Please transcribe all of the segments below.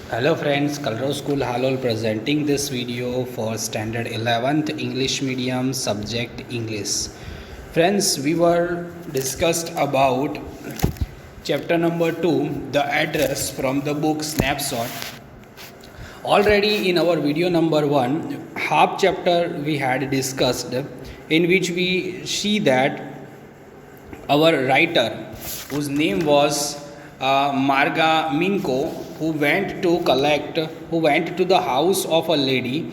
Hello friends, Kalro School Halol presenting this video for standard 11th English medium subject English. Friends, we were discussed about chapter number 2, the address from the book Snapshot. Already in our video number 1, half chapter we had discussed, in which we see that our writer, whose name was Marga Minko, who went to the house of a lady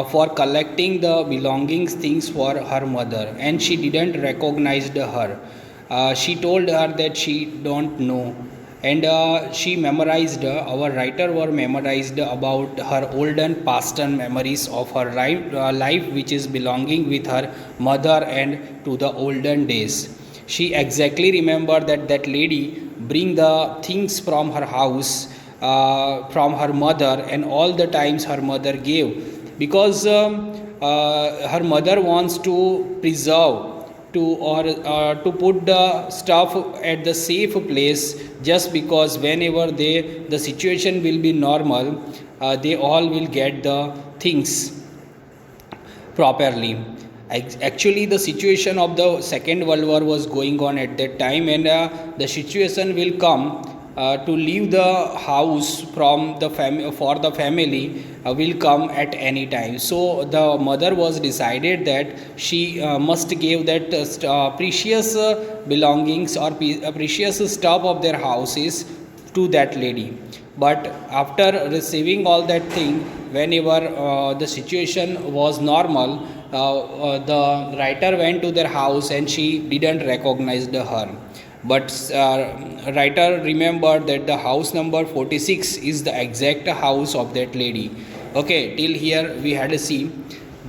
for collecting the belongings things for her mother, and she didn't recognize her. She told her that she don't know, and she memorized. Our writer were memorized about her olden past and memories of her life, which is belonging with her mother and to the olden days. She exactly remembered that that lady bring the things from her house, from her mother, and all the times her mother gave, because her mother wants to preserve to put the stuff at the safe place, just because whenever the situation will be normal, they all will get the things properly. Actually, the situation of the Second World War was going on at that time, and the situation will come to leave the house from the for the family will come at any time. So the mother was decided that she must give that precious belongings or precious stuff of their houses to that lady. But after receiving all that thing, whenever the situation was normal, the writer went to their house and she didn't recognize her. But writer remembered that the house number 46 is the exact house of that lady. Okay, till here we had to see.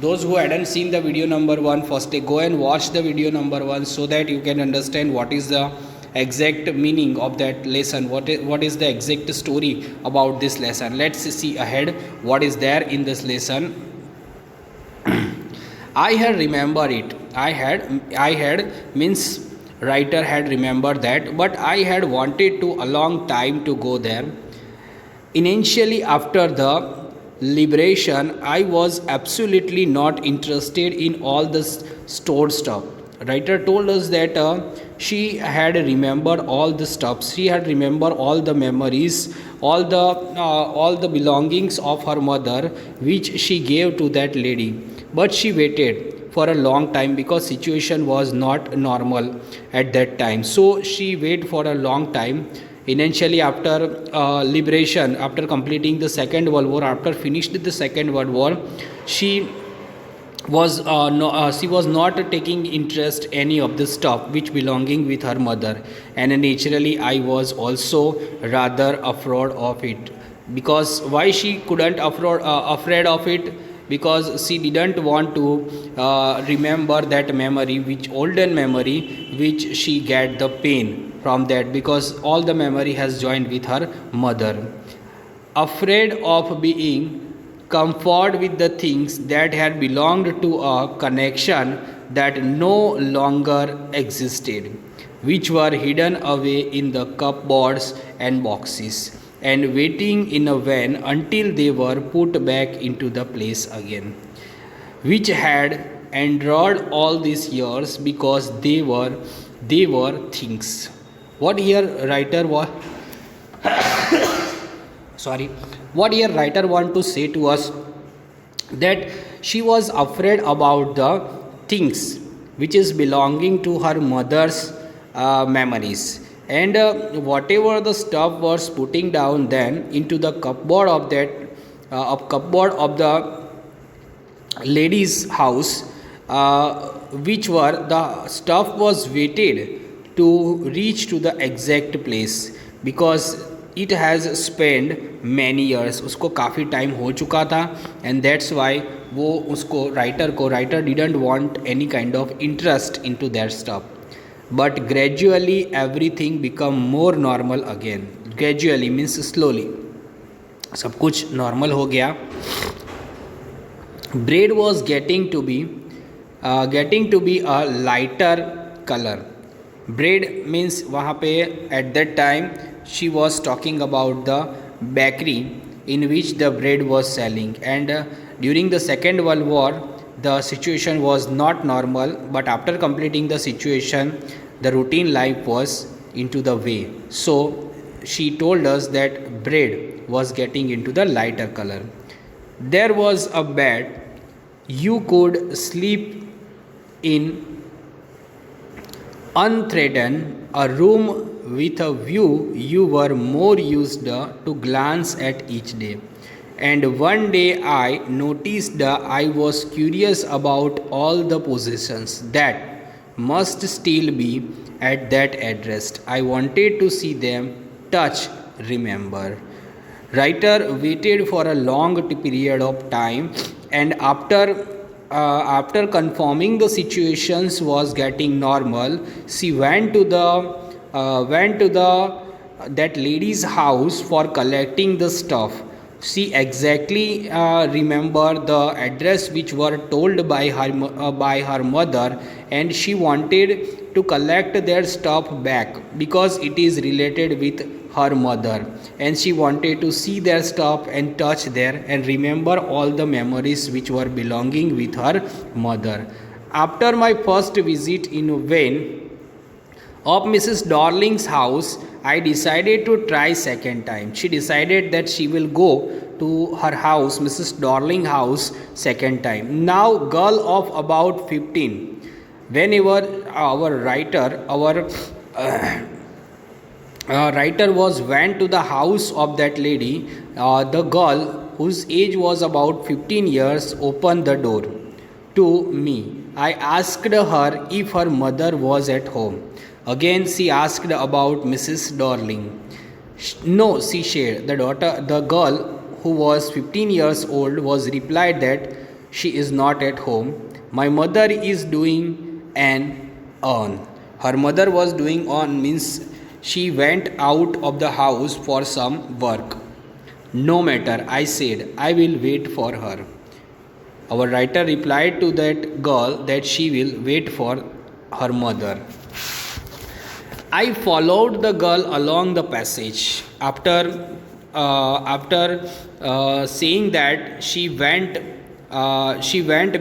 Those who hadn't seen the video number 1, first go and watch the video number 1, so that you can understand what is the exact meaning of that lesson, what is the exact story about this lesson. Let's see ahead what is there in this lesson. I had remembered it. I had means writer had remembered that, but I had wanted to a long time to go there. Initially, after the liberation, I was absolutely not interested in all this stored stuff. Writer told us that she had remembered all the stuff. She had remembered all the memories, all the belongings of her mother, which she gave to that lady. But she waited for a long time because situation was not normal at that time. So she waited for a long time. Initially, after liberation, after completing the Second World War, after finished the Second World War, she she was not taking interest any of the stuff which belonging with her mother, and naturally I was also rather afraid of it. Because why she couldn't afraid of it? Because she didn't want to remember that memory, which olden memory, which she get the pain from that, because all the memory has joined with her mother. Afraid of being comfort with the things that had belonged to a connection that no longer existed, which were hidden away in the cupboards and boxes, and waiting in a van until they were put back into the place again, which had endured all these years because they were things. What here writer was sorry what here writer want to say to us, that she was afraid about the things which is belonging to her mother's memories, and whatever the stuff was putting down then into the cupboard of that cupboard of the lady's house, which were the stuff was waited to reach to the exact place, because it has spend many years, उसको काफ़ी time हो चुका था, and that's why वो उसको writer didn't want any kind of interest into that stuff. But gradually everything become more normal again. Gradually means slowly सब कुछ normal हो गया. Bread was getting to be a lighter colour. Bread means वहाँ पे at that time she was talking about the bakery in which the bread was selling. And during the Second World War, the situation was not normal, but after completing the situation, the routine life was into the way. So she told us that bread was getting into the lighter color. There was a bed you could sleep in unthreatened, a room with a view you were more used to glance at each day. And one day I noticed I was curious about all the possessions that must still be at that address. I wanted to see them, touch, remember. Writer waited for a long period of time, and after confirming the situations was getting normal, she went to the that lady's house for collecting the stuff. She exactly remember the address which were told by her mother, and she wanted to collect their stuff back because it is related with her mother, and she wanted to see their stuff and touch there and remember all the memories which were belonging with her mother. After my first visit in vain of Mrs. Darling's house, I decided to try second time. She decided that she will go to her house, Mrs. Darling house, second time. Now, girl of about 15. Whenever writer was went to the house of that lady, the girl whose age was about 15 years opened the door to me. I asked her if her mother was at home. Again, she asked about Mrs. Darling. No, she said. The girl who was 15 years old was replied that she is not at home. My mother is doing an on. Her mother was doing on means she went out of the house for some work. No matter, I said, I will wait for her. Our writer replied to that girl that she will wait for her mother. I followed the girl along the passage. After saying that, she went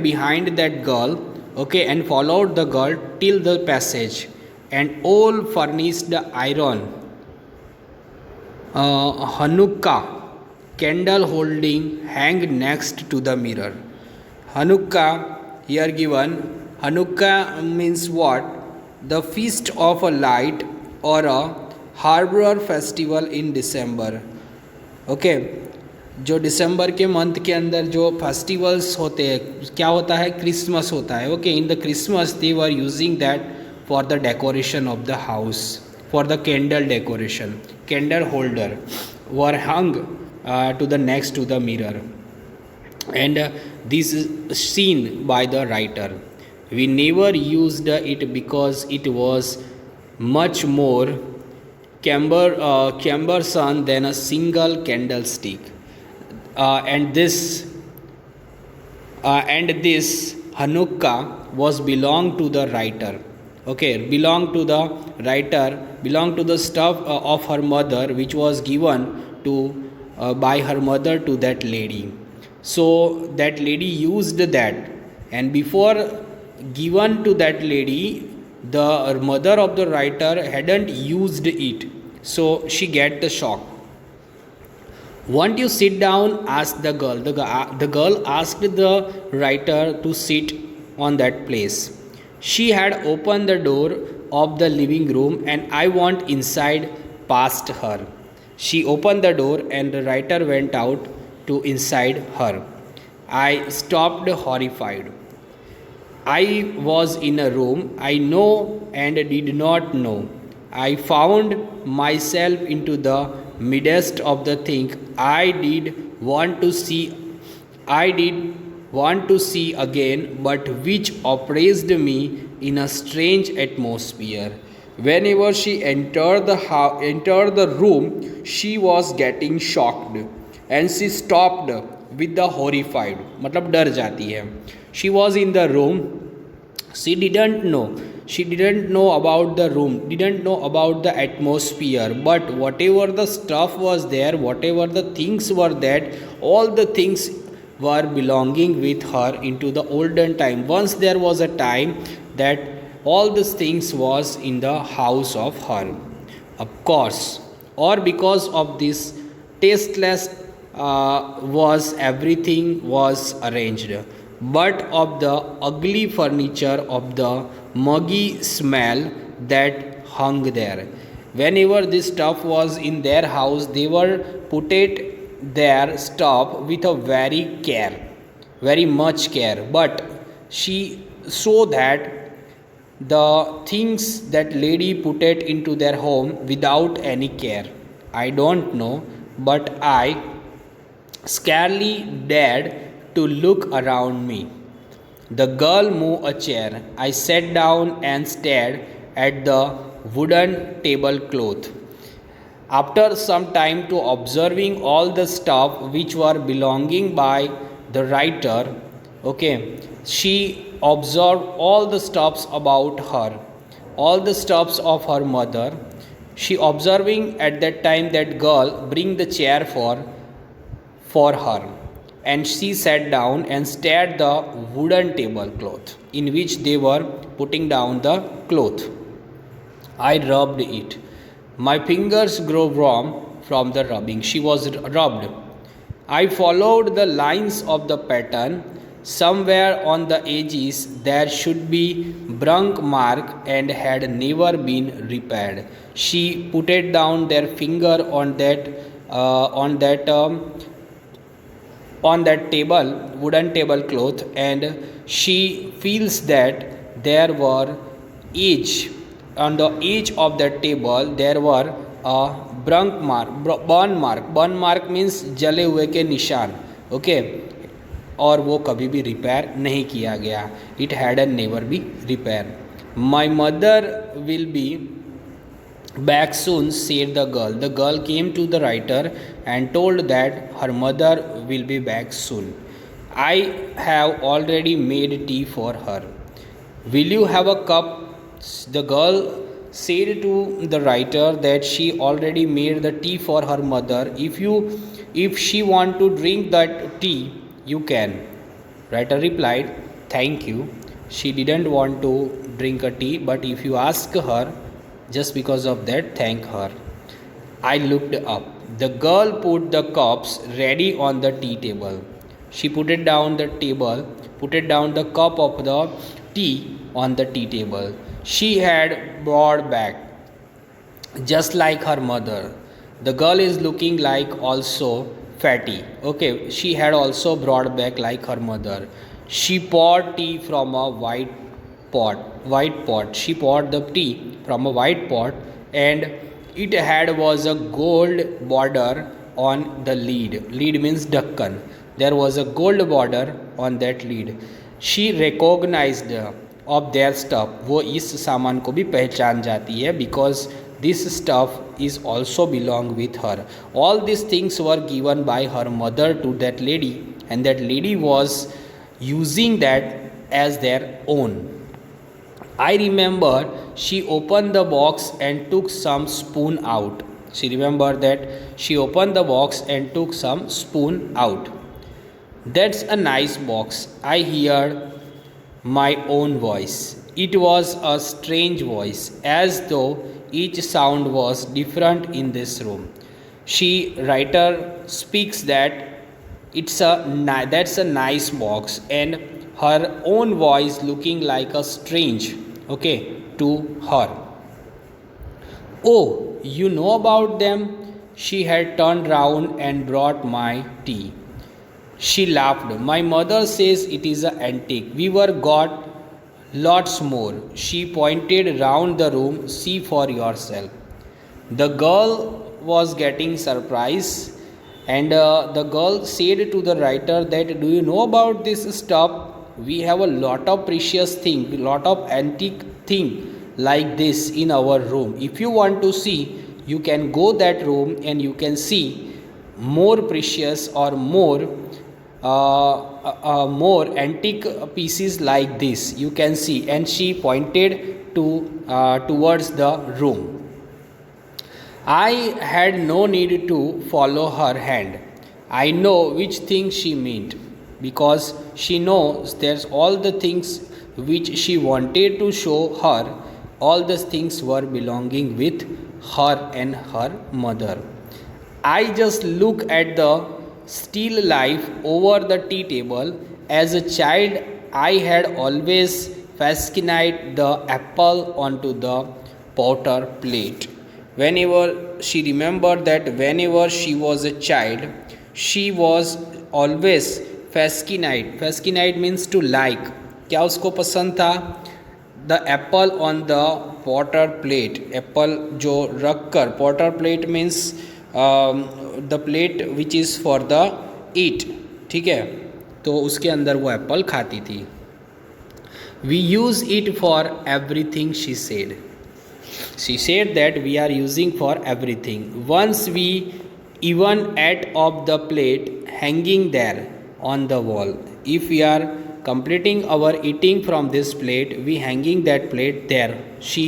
behind that girl, okay, and followed the girl till the passage, and all furnished iron Hanukkah candle holding hang next to the mirror. Hanukkah here given. Hanukkah means what? The feast of a light or a harbor festival in December. Okay जो दिसंबर के month के अंदर जो festivals होते हैं, क्या होता है? क्रिसमस होता है. Okay, in the Christmas they were using that for the decoration of the house, for the candle decoration. Candle holder were hung to the next to the mirror, and this is seen by the writer. We never used it because it was much more cumbersome than a single candlestick, and this Hanukkah was belong to the writer. Okay, belong to the writer, belong to the stuff of her mother, which was given to by her mother to that lady. So that lady used that, and before given to that lady, the mother of the writer hadn't used it, so she get the shock. Won't you sit down? Asked the girl. The girl asked the writer to sit on that place. She had opened the door of the living room, and I went inside past her. She opened the door, and the writer went out to inside her. I stopped horrified. I was in a room I know and did not know. I found myself into the midst of the thing I did want to see again, but which oppressed me in a strange atmosphere. Whenever she entered the room, she was getting shocked, and she stopped with the horrified. मतलब डर जाती है. She was in the room. She didn't know. She didn't know about the room, didn't know about the atmosphere, but whatever the stuff was there, whatever the things were that, all the things were belonging with her into the olden time. Once there was a time that all these things was in the house of her. Of course, or because of this tasteless was everything was arranged, but of the ugly furniture, of the muggy smell that hung there. Whenever this stuff was in their house, they were put it their stuff with a very care, very much care. But she saw that the things that lady put it into their home without any care. I don't know, but I scarcely dared to look around me. The girl moved a chair. I sat down and stared at the wooden tablecloth. After some time to observing all the stuff which were belonging by the writer, okay, she observed all the stuffs about her, all the stuffs of her mother. She observing at that time that girl bring the chair for her, and she sat down and stared the wooden tablecloth in which they were putting down the cloth. I rubbed it. My fingers grew warm from the rubbing. She was rubbed. I followed the lines of the pattern. Somewhere on the edges there should be brunk mark and had never been repaired. She put it down their finger on that on that table, wooden tablecloth, and she feels that there were edge on the edge of that table there were a brunk mark, burn mark means जले हुए के निशान, okay, और वो कभी भी repair नहीं किया गया. It had an never be repair. My mother will be back soon, said the girl. The girl came to the writer and told that her mother will be back soon. I have already made tea for her. Will you have a cup? The girl said to the writer that she already made the tea for her mother. If she want to drink that tea, you can. Writer replied, thank you. She didn't want to drink a tea, but if you ask her, just because of that, thank her. I looked up. The girl put the cups ready on the tea table. She put it down the cup of the tea on the tea table. She had broad back, just like her mother. The girl is looking like also fatty. Okay, she had also broad back like her mother. She poured tea from a white pot. She poured the tea from a white pot, and it had was a gold border on the lid. Lid means Dakkan. There was a gold border on that lid. She recognized of their stuff. वो इस सामान को भी पहचान जाती है because this stuff is also belong with her. All these things were given by her mother to that lady, and that lady was using that as their own. I remember she opened the box and took some spoon out. She remembered that she opened the box and took some spoon out. That's a nice box. I heard my own voice. It was a strange voice, as though each sound was different in this room. She writer speaks that that's a nice box, and her own voice looking like a strange, okay, to her. Oh, you know about them? She had turned round and brought my tea. She laughed. My mother says it is an antique. We were got lots more. She pointed round the room. See for yourself. The girl was getting surprised, and the girl said to the writer that, do you know about this stuff? We have a lot of precious thing, lot of antique thing like this in our room. If you want to see, you can go that room and you can see more precious or more antique pieces like this. You can see. And she pointed towards the room. I had no need to follow her hand. I know which thing she meant because she knows there's all the things which she wanted to show her, all the things were belonging with her and her mother. I just look at the still life over the tea table. As a child, I had always fascinated the apple onto the powder plate. Whenever she remembered that whenever she was a child, she was always fascinated. Fascinated means to like. क्या उसको पसंद था? The apple on the potter plate. Apple जो रख कर, potter plate means the plate which is for the eat. ठीक है, तो उसके अंदर वो एप्पल खाती थी. We use it for everything, she said. She said that we are using for everything. Once we even ate of the plate hanging there on the wall. If we are completing our eating from this plate, we hanging that plate there. She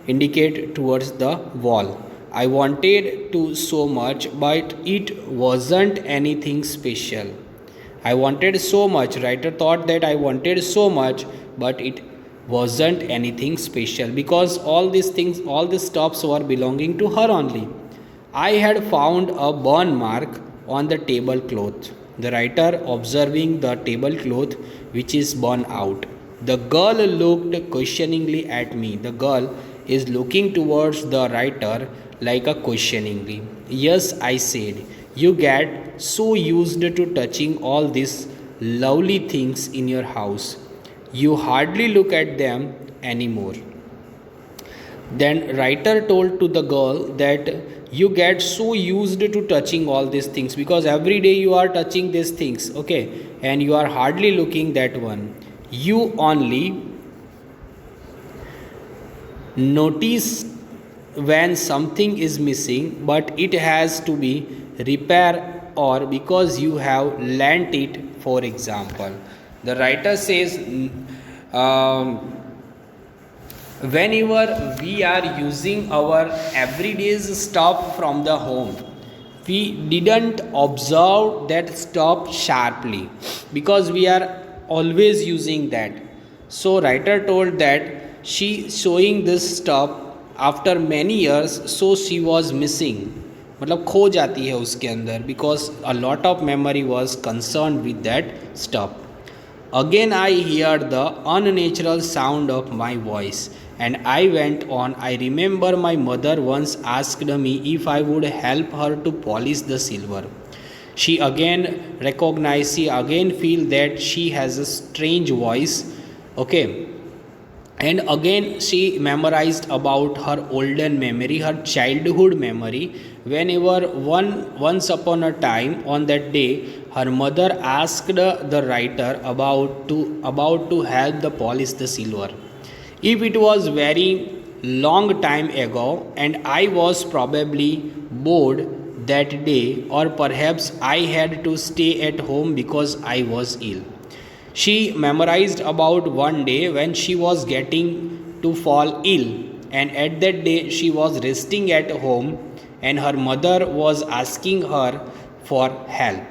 indicated towards the wall. I wanted to so much, but it wasn't anything special. I wanted so much. Writer thought that I wanted so much, but it wasn't anything special because all these things, all these stuffs were belonging to her only. I had found a burn mark on the tablecloth. The writer observing the tablecloth which is burn out. The girl looked questioningly at me. The girl is looking towards the writer like a questioningly. Yes, I said. You get so used to touching all these lovely things in your house. You hardly look at them anymore. Then writer told to the girl that you get so used to touching all these things because every day you are touching these things, okay, and you are hardly looking that one. You only notice when something is missing, but it has to be repaired or because you have lent it, for example. The writer says, whenever we are using our everyday's stuff from the home, we didn't observe that stuff sharply because we are always using that. So writer told that she showing this stuff after many years, so she was missing. मतलब खो जाती है उसके अंदर because a lot of memory was concerned with that stuff. Again I heard the unnatural sound of my voice and I went on. I remember my mother once asked me if I would help her to polish the silver. She again recognized, she again feel that she has a strange voice. Okay. And again she memorized about her olden memory, her childhood memory. Whenever once upon a time on that day her mother asked the writer about to help the polish the silver. If it was very long time ago and I was probably bored that day, or perhaps I had to stay at home because I was ill. She memorized about one day when she was getting to fall ill, and at that day she was resting at home and her mother was asking her for help.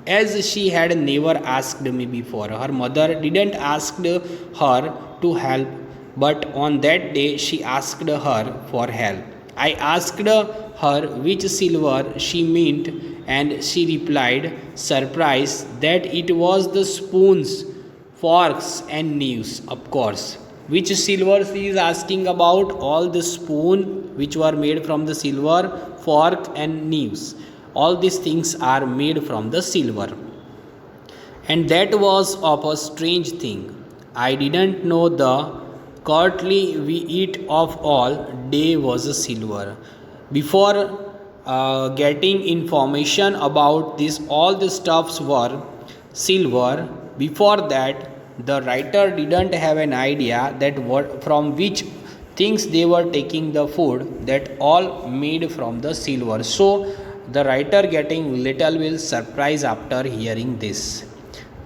As she had never asked me before, her mother didn't ask her to help, but on that day she asked her for help. I asked her which silver she meant, and she replied, surprised, that it was the spoons, forks, and knives, of course. Which silver she is asking about? All the spoon which were made from the silver, fork, and knives. All these things are made from the silver. And that was of a strange thing. I didn't know the curtly we eat of all day was a silver. Before getting information about this, all the stuffs were silver. Before that, the writer didn't have an idea that what, from which things they were taking the food, that all made from the silver. So the writer getting little bit surprised after hearing this.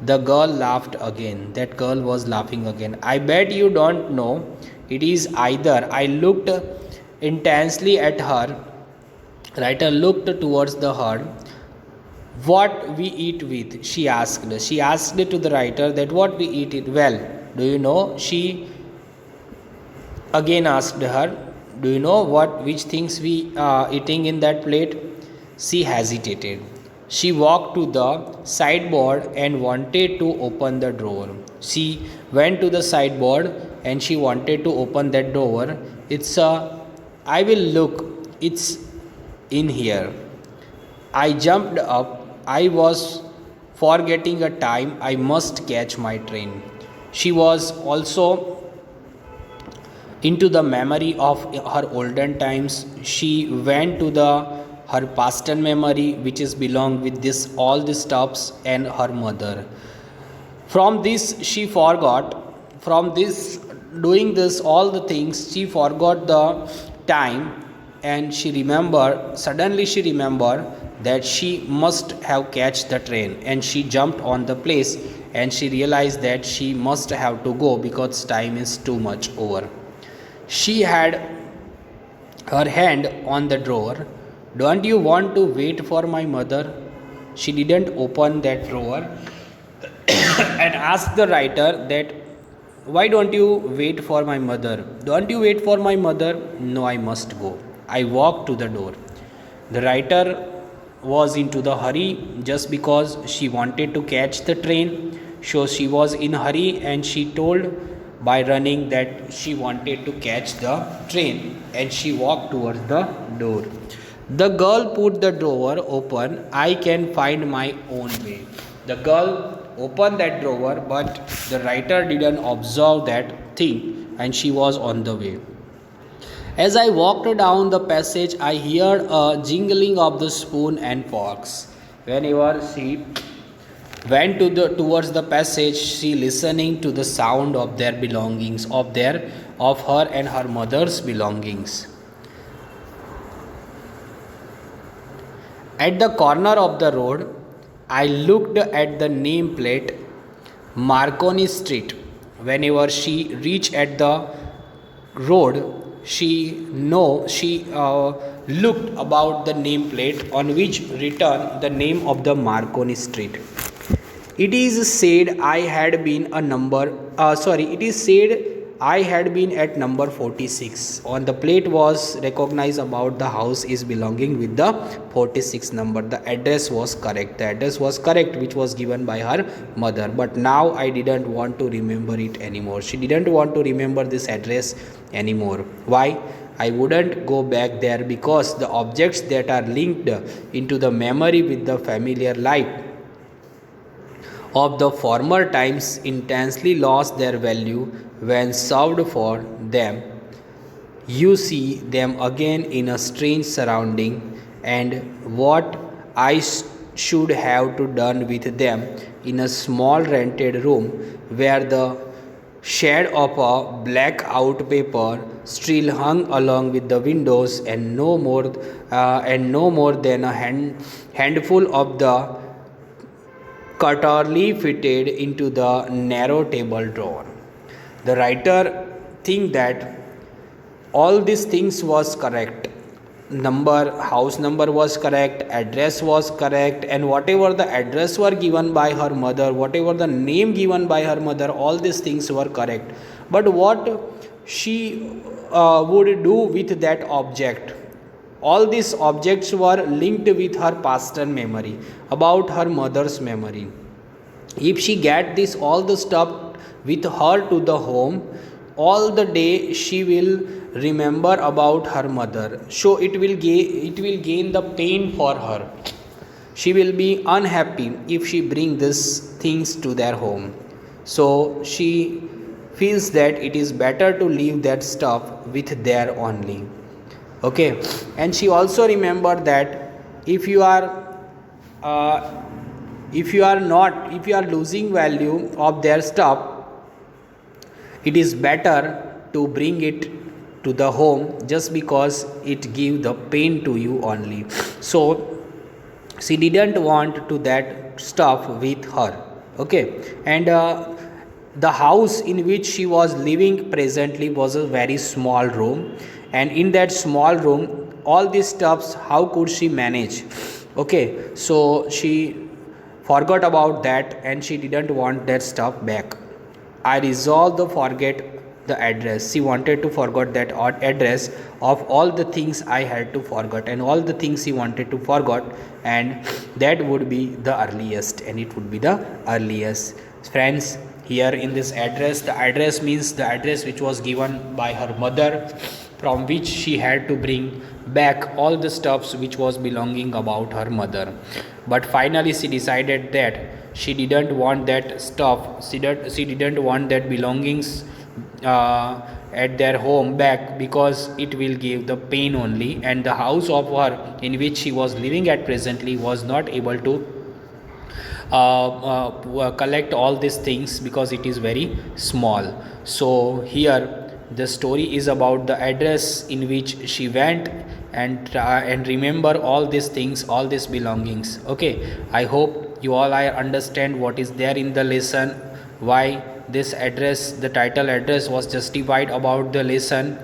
The girl laughed again. That girl was laughing again. I bet you don't know. It is either. I looked intensely at her. Writer looked towards the her. What we eat with? She asked. She asked to the writer that what we eat it. Well, do you know? She again asked her, do you know what which things we are eating in that plate? She hesitated. She walked to the sideboard and wanted to open the drawer. She went to the sideboard and she wanted to open that drawer. It's a, I will look, it's in here. I jumped up. I was forgetting a time. I must catch my train. She was also into the memory of her olden times. She went to the her past memory, which is belong with this all the stuffs and her mother. From this she forgot. From this doing this all the things, she forgot the time, and she remembered. Suddenly she remembered that she must have catch the train, and she jumped on the place, and she realized that she must have to go because time is too much over. She had her hand on the drawer. Don't you want to wait for my mother? She didn't open that drawer and asked the writer that why don't you wait for my mother? Don't you wait for my mother? No, I must go. I walked to the door. The writer was into the hurry just because she wanted to catch the train. So she was in hurry and she told by running that she wanted to catch the train, and she walked towards the door. The girl put the drawer open. I can find my own way. The girl opened that drawer, but the writer didn't observe that thing, and she was on the way. As I walked down the passage, I heard a jingling of the spoon and forks. Whenever she went towards the passage, she listening to the sound of their belongings, of her and her mother's belongings. At the corner of the road, I looked at the nameplate Marconi Street. Whenever she reached at the road, she looked about the nameplate on which written the name of the Marconi Street. It is said I had been a number. It is said I had been at number 46. On the plate was recognized about the house is belonging with the 46 number. The address was correct. The address was correct, which was given by her mother. But now I didn't want to remember it anymore. She didn't want to remember this address anymore. Why? I wouldn't go back there because the objects that are linked into the memory with the familiar light of the former times intensely lost their value when served for them. You see them again in a strange surrounding, and what I should have to done with them in a small rented room where the shade of a blackout paper still hung along with the windows, and no more than a handful of the cutterly fitted into the narrow table drawer. The writer think that all these things was correct. House number was correct, address was correct, and whatever the address were given by her mother, whatever the name given by her mother, all these things were correct. But what she would do with that object? All these objects were linked with her past memory, about her mother's memory. If she get this all the stuff with her to the home, all the day she will remember about her mother. So it will gain the pain for her. She will be unhappy if she bring these things to their home. So she feels that it is better to leave that stuff with there only. Okay, and she also remember that if you are losing value of their stuff, it is better to bring it to the home just because it give the pain to you only. So she didn't want to that stuff with her. Okay, and The house in which she was living presently was a very small room, and in that small room, all these stuffs, how could she manage? Okay, so she forgot about that and she didn't want that stuff back. I resolved to forget the address. She wanted to forget that odd address of all the things I had to forget and all the things she wanted to forget, and that would be the earliest, and it would be the earliest. Friends, here in this address, the address means the address which was given by her mother, from which she had to bring back all the stuffs which was belonging about her mother. But finally she decided that she didn't want that stuff, she didn't want that belongings at their home back, because it will give the pain only, and the house of her in which she was living at presently was not able to collect all these things because it is very small. So here the story is about the address in which she went and remember all these things, all these belongings. Okay, I hope you all I understand what is there in the lesson, why this address, the title address was justified about the lesson.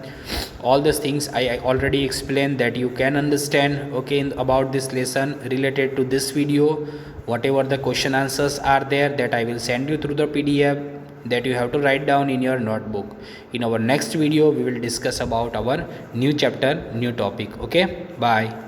All these things I already explained, that you can understand, okay, about this lesson related to this video. Whatever the question answers are there, that I will send you through the PDF, that you have to write down in your notebook. In our next video we will discuss about our new chapter, new topic. Okay, bye.